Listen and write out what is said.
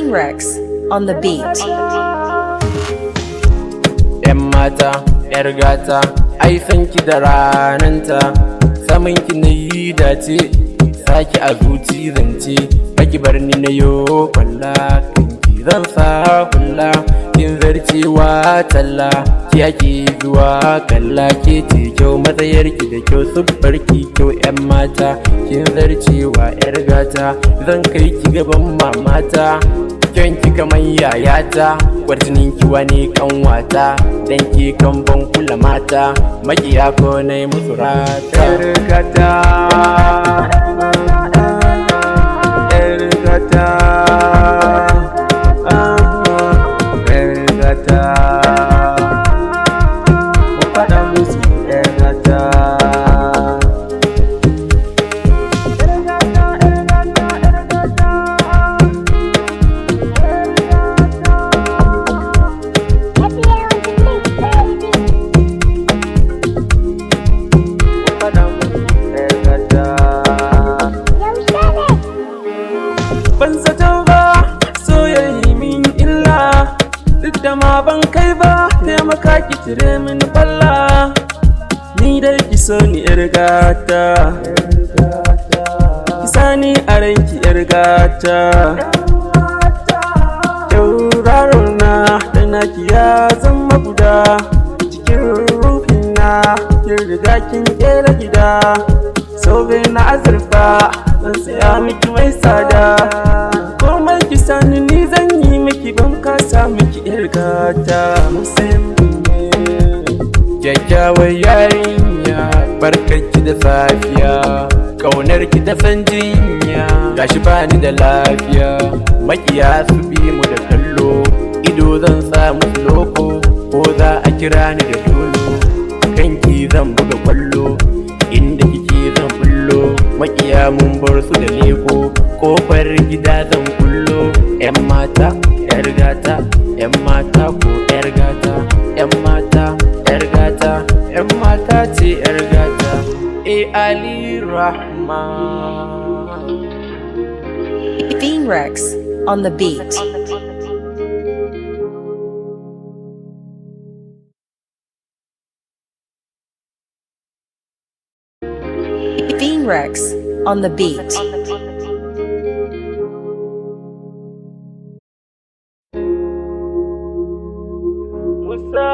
Rex on the beat. Mata, yar gata, ai sanki da rananta, samanki na yi dace, saki a zuci zance, baki bar ni na yo kwalla, kanki zan sa hulla, kin zarcewa talla, ki ake zuwa kalla, ke ce kyau matsayarki da kyau siffarki kyau yan mata, kin zarcewa yar gata, zan kai ki gaban mamata. Kyanki kamar yayata, kwarjininki wani kanwata, dan ke kan ban kula mata, makiya ko na yi musu rata. Gata, Gata, Gata, mu faɗa musu Gata. Ban zato ba soyayya min illa, duk da ma ban kai ba taimaka ki cire min balla, ni dai ki so ni yar gata, ki sani a ranki yar gata, tauraro na da naki ya zama guda, cikin ruhina kin riga kin kera gida, sobe na azurfa zan saya miki mai tsada, komai ki sani ni zan yi miki ban kasa miki yar gata. Kyakkyawar yarinya barkarki da safiya, kaunar ki ta san jinya, gashi bani da lafiya, makiya su bi mu da kallo, ido zan sa musu loko, ko za a kira ni da dolo, kanki zan buga kwallo, inda kike zan bullo, makiya mun bar su da leko, kofar gida zan kullo, yan mata yar gata, yan mata ko yar gata, yan mata yar gata, yan mata ce yar gata. Ali Rahaman. Rex on the beat. Rex on the beat. Musa